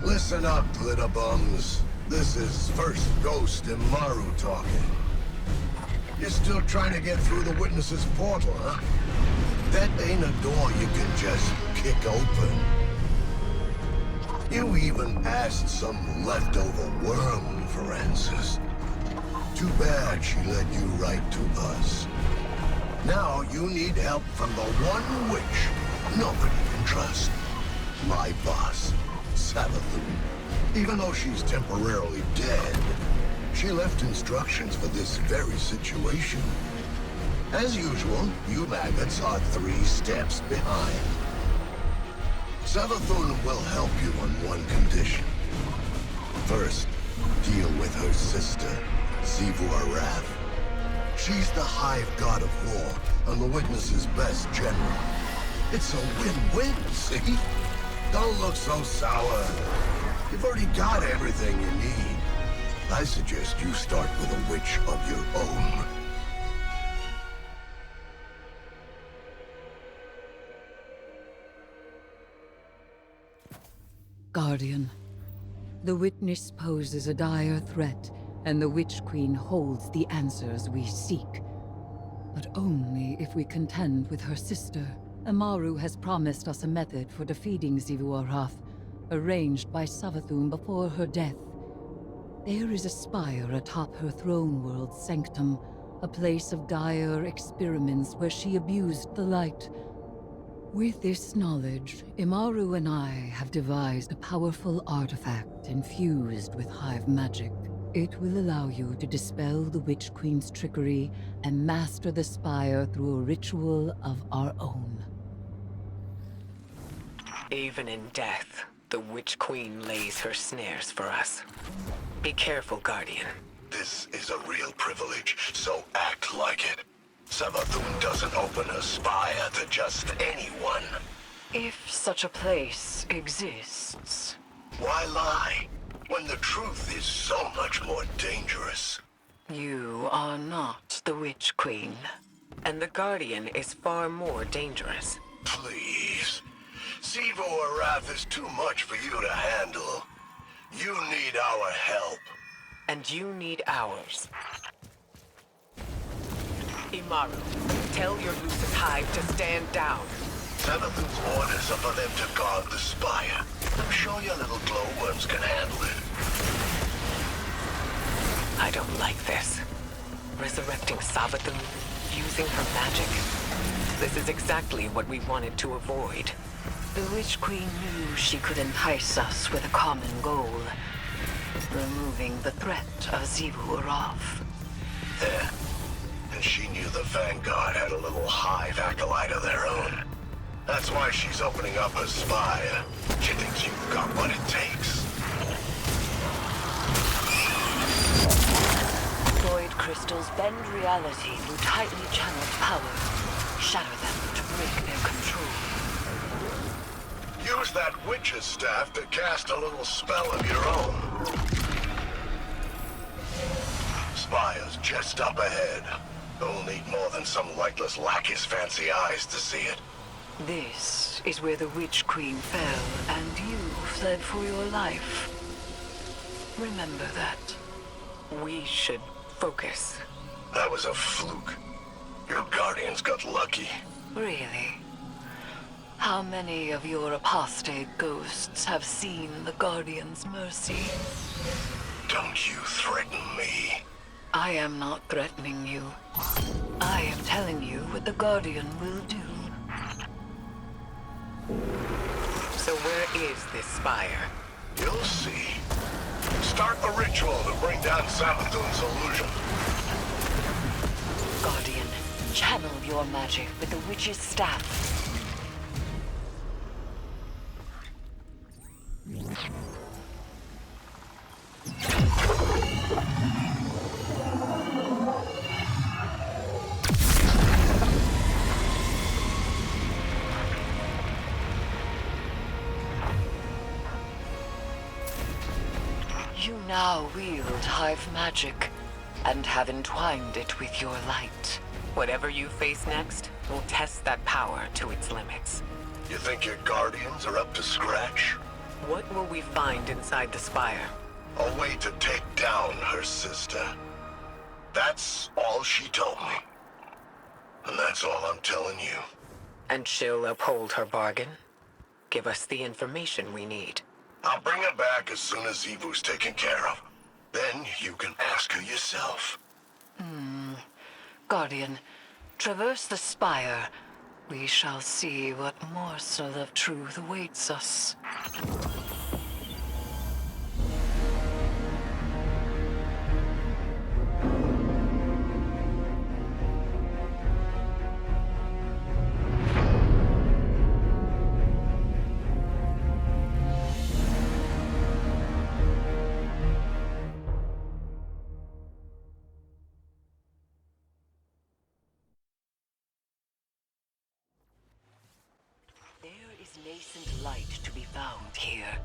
Listen up, glitter bums. This is first Ghost and Maru talking. You're still trying to get through the witness's portal, huh? That ain't a door you can just kick open. You even asked some leftover worm for answers. Too bad she led you right to us. Now you need help from the one witch nobody can trust. My boss, Savathûn. Even though she's temporarily dead, she left instructions for this very situation. As usual, you maggots are 3 steps behind. Savathûn will help you on one condition. First, deal with her sister, Xivu Arath. She's the Hive God of War and the Witness's best general. It's a win-win, see? Don't look so sour. You've already got everything you need. I suggest you start with a witch of your own. Guardian, the Witness poses a dire threat, and the Witch Queen holds the answers we seek. But only if we contend with her sister. Amaru has promised us a method for defeating Xivu Arath, arranged by Savathûn before her death. There is a spire atop her throne world's sanctum, a place of dire experiments where she abused the light. With this knowledge, Imaru and I have devised a powerful artifact infused with Hive magic. It will allow you to dispel the Witch Queen's trickery and master the Spire through a ritual of our own. Even in death, the Witch Queen lays her snares for us. Be careful, Guardian. This is a real privilege, so act like it. Savathûn doesn't open a spire to just anyone. If such a place exists. Why lie, when the truth is so much more dangerous? You are not the Witch Queen, and the Guardian is far more dangerous. Please. Xivu Arath is too much for you to handle. You need our help. And you need ours. Imaru, tell your Lucid Hive to stand down. Savathûn's orders are for them to guard the spire. I'm sure your little glowworms can handle it. I don't like this. Resurrecting Savathûn, using her magic. This is exactly what we wanted to avoid. The Witch Queen knew she could entice us with a common goal. Removing the threat of Xivu Arath. Yeah. And she knew the Vanguard had a little Hive acolyte of their own. That's why she's opening up her spire. She thinks you've got what it takes. Void crystals bend reality through tightly channeled power. Shatter them to break their control. Use that witch's staff to cast a little spell of your own. Spire's just up ahead. Don't need more than some lightless lackey's fancy eyes to see it. This is where the Witch Queen fell, and you fled for your life. Remember that. We should focus. That was a fluke. Your Guardians got lucky. Really? How many of your apostate ghosts have seen the Guardian's mercy? Don't you threaten me. I am not threatening you. I am telling you what the Guardian will do. So where is this spire? You'll see. Start the ritual to bring down Savathûn's illusion. Guardian, channel your magic with the witch's staff. You now wield Hive magic, and have entwined it with your light. Whatever you face next, will test that power to its limits. You think your Guardians are up to scratch? What will we find inside the Spire? A way to take down her sister. That's all she told me. And that's all I'm telling you. And she'll uphold her bargain? Give us the information we need. I'll bring her back as soon as Evu's taken care of. Then you can ask her yourself. Guardian, traverse the Spire. We shall see what morsel of truth awaits us. There is nascent light to be found here.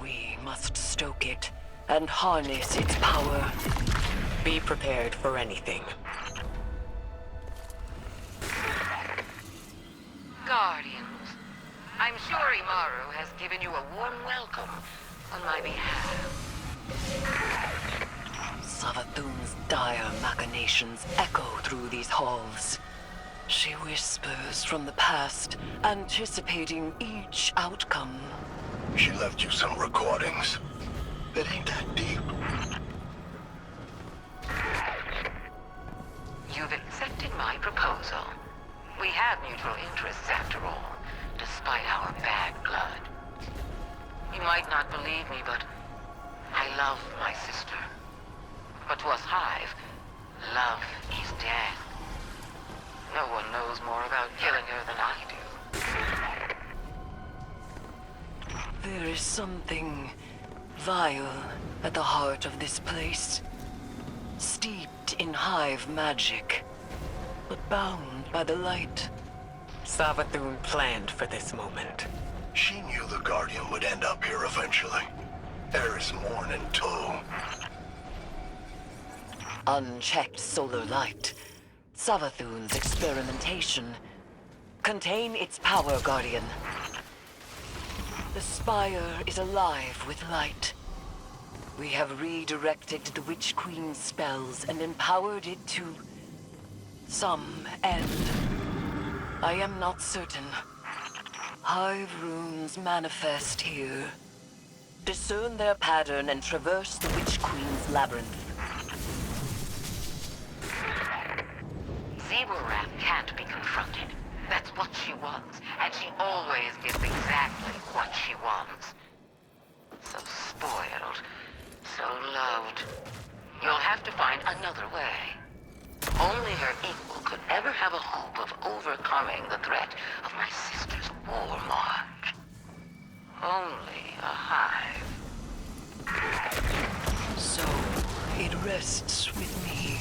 We must stoke it and harness its power. Be prepared for anything. Guardians, I'm sure Imaru has given you a warm welcome on my behalf. Savathûn's dire machinations echo through these halls. She whispers from the past, anticipating each outcome. She left you some recordings. It ain't that deep. You've accepted my proposal. We have mutual interests after all, despite our bad blood. You might not believe me, but I love my sister. But to us Hive, love is death. No one knows more about killing her than I do. There is something vile at the heart of this place. Steeped in Hive magic, but bound by the light. Savathûn planned for this moment. She knew the Guardian would end up here eventually. Eris Morn in tow. Unchecked solar light. Savathûn's experimentation. Contain its power, Guardian. The Spire is alive with light. We have redirected the Witch Queen's spells and empowered it to some end. I am not certain. Hive runes manifest here. Discern their pattern and traverse the Witch Queen's labyrinth. Zebrath can't be confronted. That's what she wants, and she always gets exactly what she wants. So spoiled, so loved. You'll have to find another way. Only her equal could ever have a hope of overcoming the threat of my sister's war march. Only a Hive. So, it rests with me.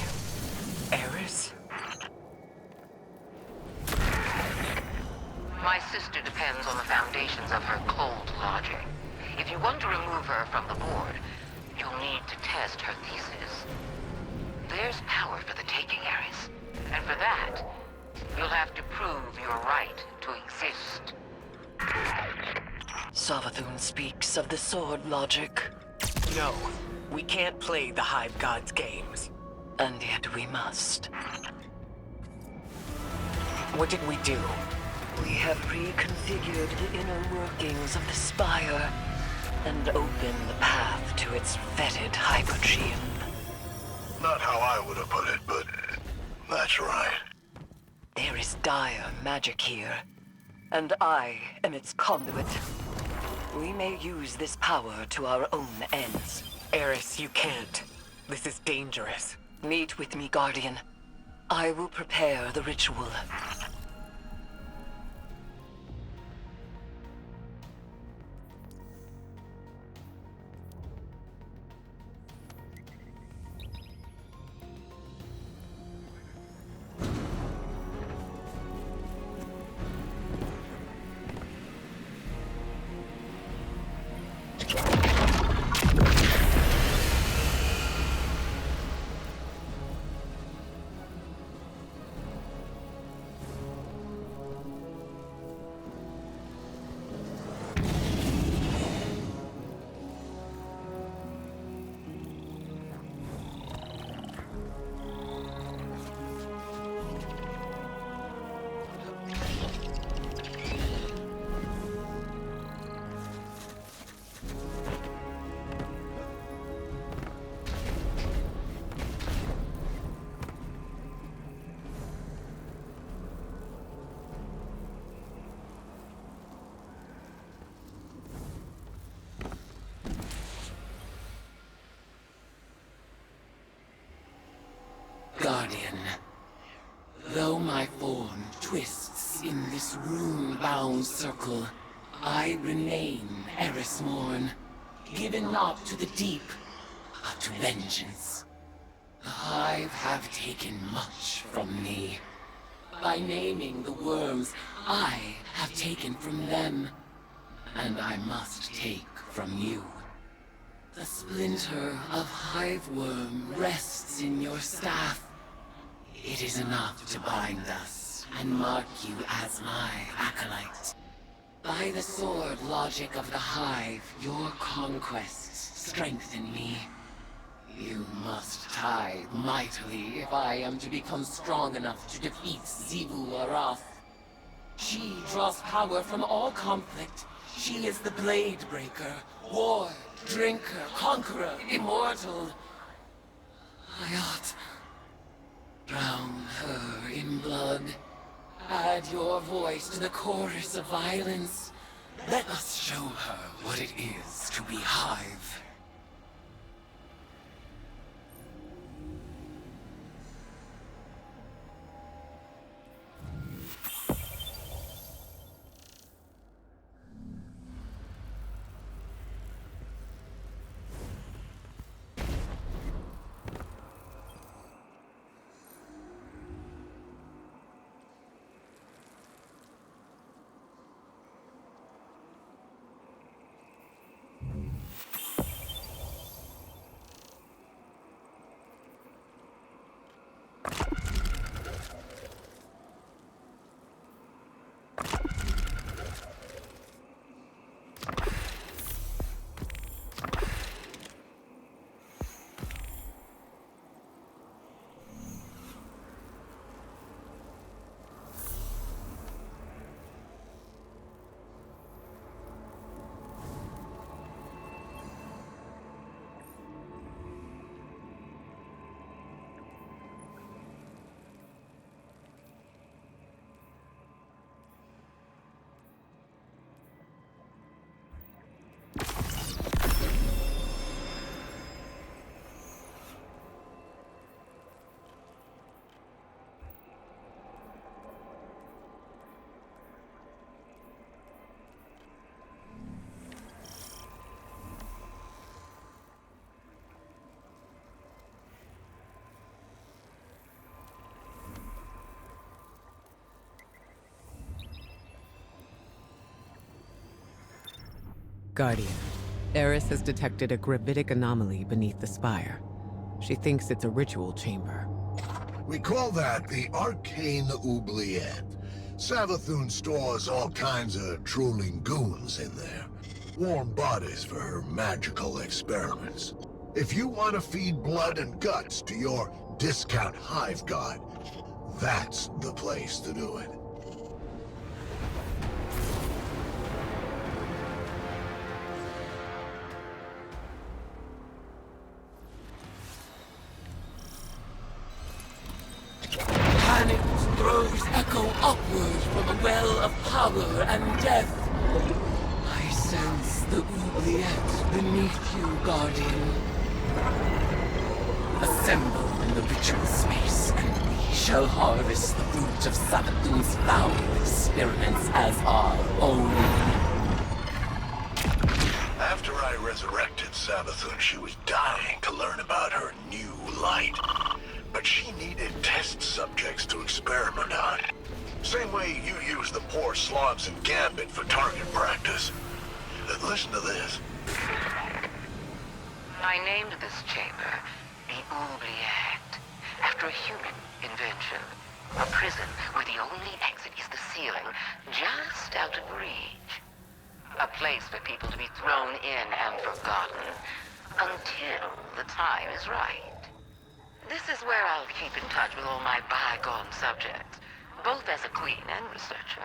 Eris? My sister depends on the foundations of her cold logic. If you want to remove her from the board, you'll need to test her thesis. There's power for the taking, Eris. And for that, you'll have to prove your right to exist. Savathûn speaks of the sword logic, No, we can't play the Hive God's games. and yet we must. What did we do? We have reconfigured the inner workings of the Spire and opened the path to its fetid hypogeum. Not how I would have put it, but that's right. There is dire magic here, and I am its conduit. We may use this power to our own ends. Eris, you can't. This is dangerous. Meet with me, Guardian. I will prepare the ritual. own circle, I remain Eris Morn, given not to the deep, but to vengeance. The Hive have taken much from me. By naming the worms, I have taken from them, and I must take from you. The splinter of Hive Worm rests in your staff. It is enough to bind us and mark you as my acolyte. By the sword logic of the Hive, your conquests strengthen me. You must tithe mightily if I am to become strong enough to defeat Xivu Arath. She draws power from all conflict. She is the Blade Breaker, War, Drinker, Conqueror, Immortal. I ought drown her in blood. Add your voice to the chorus of violence. Let us show her what it is to be Hive. Guardian, Eris has detected a gravitic anomaly beneath the Spire. She thinks it's a ritual chamber. We call that the Arcane Oubliette. Savathûn stores all kinds of drooling goons in there. Warm bodies for her magical experiments. If you want to feed blood and guts to your discount hive god, that's the place to do it. Panic throws echo upward from a well of power and death. I sense the oubliette beneath you, Guardian. Assemble in the ritual space, and we shall harvest the fruit of Savathûn's foul experiments as our own. After I resurrected Savathûn, she was dying to learn about her new light. But she needed test subjects to experiment on. Same way you use the poor slobs in Gambit for target practice. Listen to this. I named this chamber the Oubliette, after a human invention. A prison where the only exit is the ceiling, just out of reach. A place for people to be thrown in and forgotten, until the time is right. This is where I'll keep in touch with all my bygone subjects, both as a queen and researcher.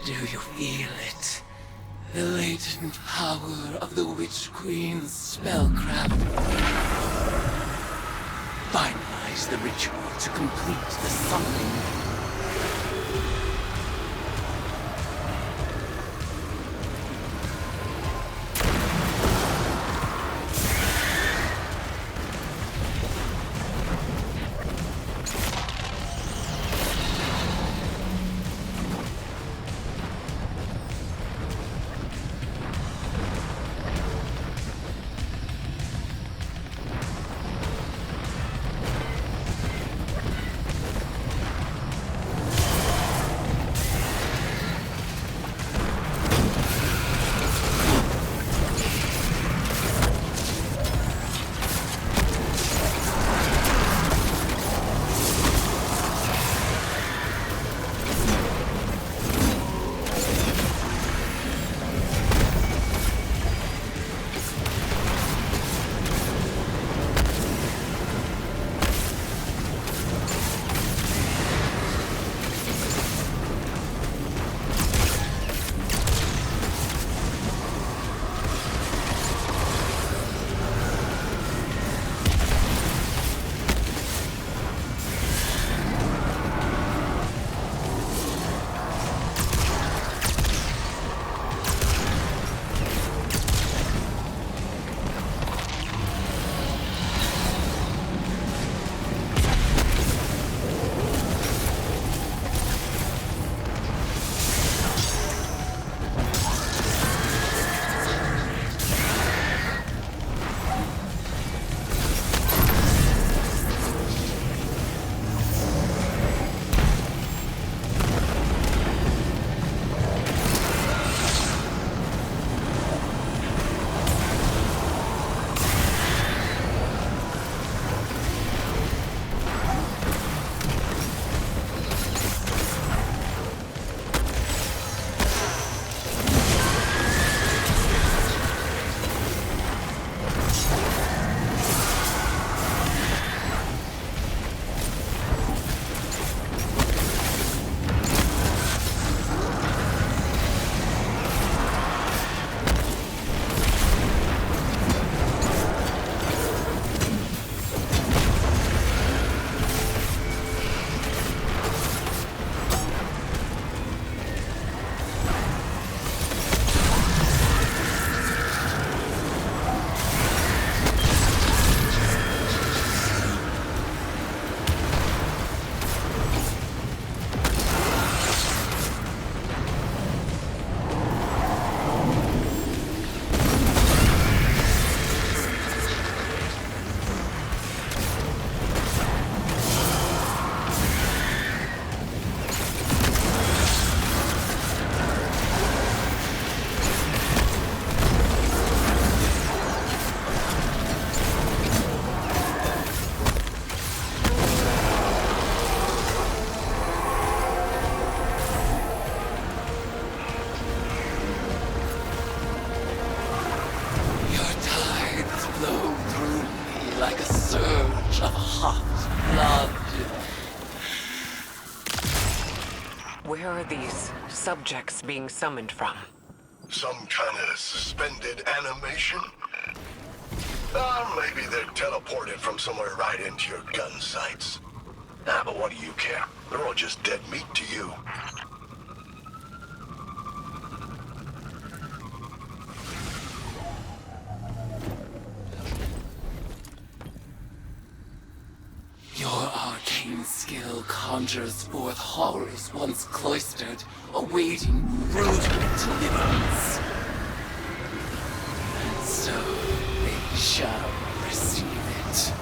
Do you feel it? The latent power of the Witch Queen's spellcraft. Finalize the ritual to complete the summoning. Where are these subjects being summoned from? Some kind of suspended animation? Maybe they're teleported from somewhere right into your gun sights. But what do you care? They're all just dead meat to you. Your arcane skill conjures forth horrors once cloistered, awaiting brutal deliverance. And so they shall receive it.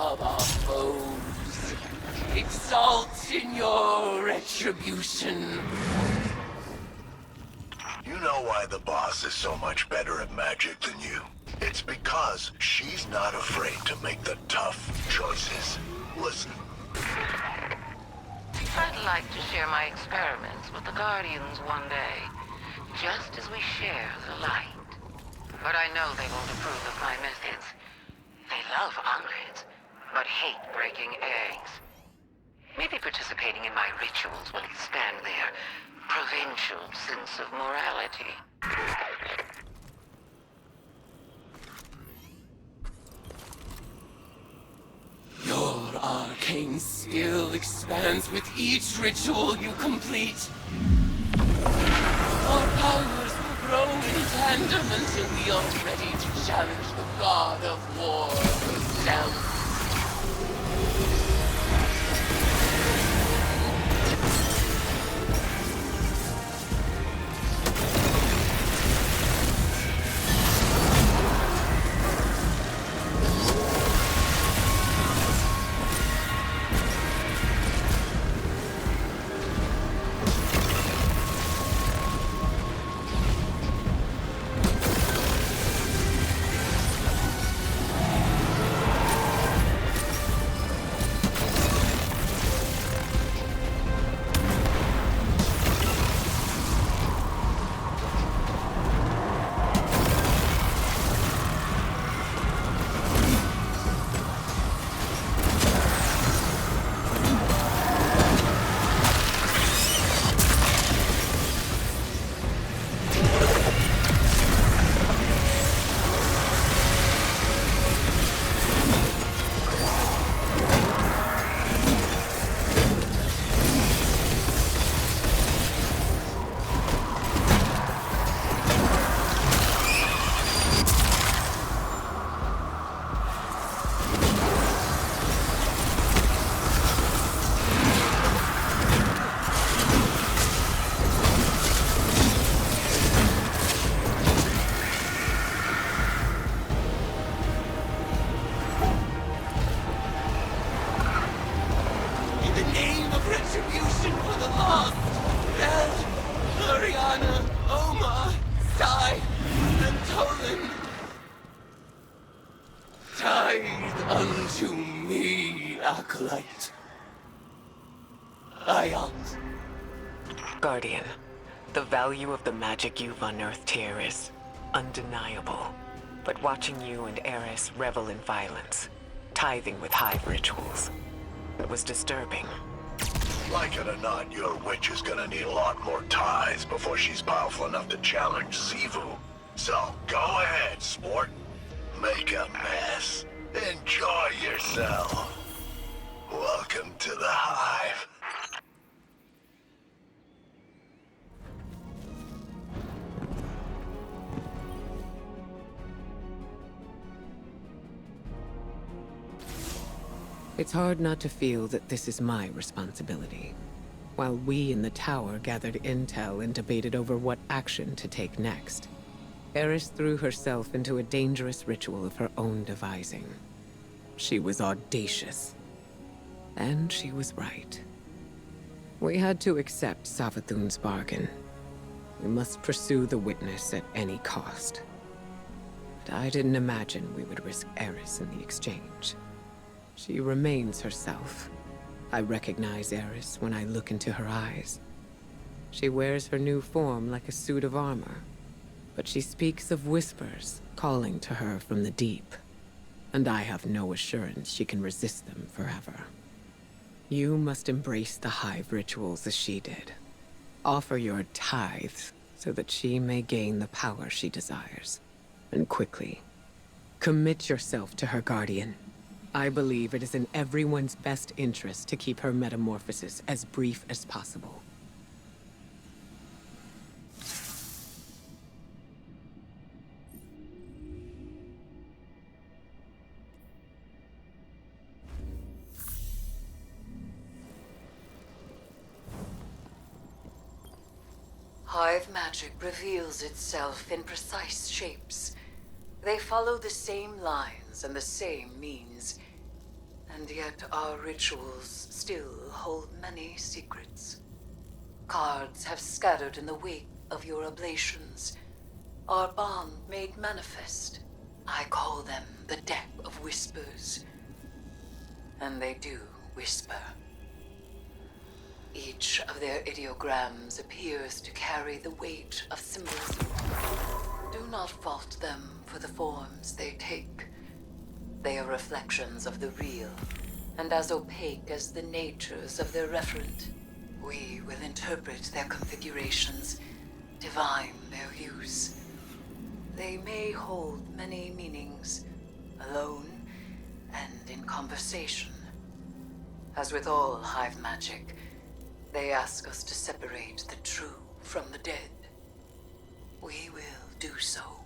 of our foes. Exalt in your retribution. You know why the boss is so much better at magic than you? It's because she's not afraid to make the tough choices. Listen. I'd like to share my experiments with the Guardians one day, just as we share the light. But I know they won't approve of my methods. They love omelets, but hate breaking eggs. Maybe participating in my rituals will expand their provincial sense of morality. Your arcane skill expands with each ritual you complete. Our powers will grow in tandem until we are ready to challenge the god of war herself. Unto me, Acolyte. Ions. Guardian, the value of the magic you've unearthed here is undeniable. But watching you and Eris revel in violence, tithing with hive rituals, it was disturbing. Like it or not, your witch is gonna need a lot more ties before she's powerful enough to challenge Savathûn. So, go ahead, sport. Make a mess. Enjoy yourself. Welcome to the Hive. It's hard not to feel that this is my responsibility. While we in the tower gathered intel and debated over what action to take next, Eris threw herself into a dangerous ritual of her own devising. She was audacious. And she was right. We had to accept Savathûn's bargain. We must pursue the witness at any cost. But I didn't imagine we would risk Eris in the exchange. She remains herself. I recognize Eris when I look into her eyes. She wears her new form like a suit of armor, but she speaks of whispers calling to her from the deep, and I have no assurance she can resist them forever. You must embrace the Hive rituals as she did. Offer your tithes so that she may gain the power she desires, and quickly. Commit yourself to her guardian. I believe it is in everyone's best interest to keep her metamorphosis as brief as possible. Hive magic reveals itself in precise shapes. They follow the same lines and the same means. And yet our rituals still hold many secrets. Cards have scattered in the wake of your oblations. Our bond made manifest. I call them the Deck of Whispers. And they do whisper. Each of their ideograms appears to carry the weight of symbolism. Do not fault them for the forms they take. They are reflections of the real, and as opaque as the natures of their referent. We will interpret their configurations, divine their use. They may hold many meanings, alone and in conversation. As with all hive magic, they ask us to separate the true from the dead. We will do so.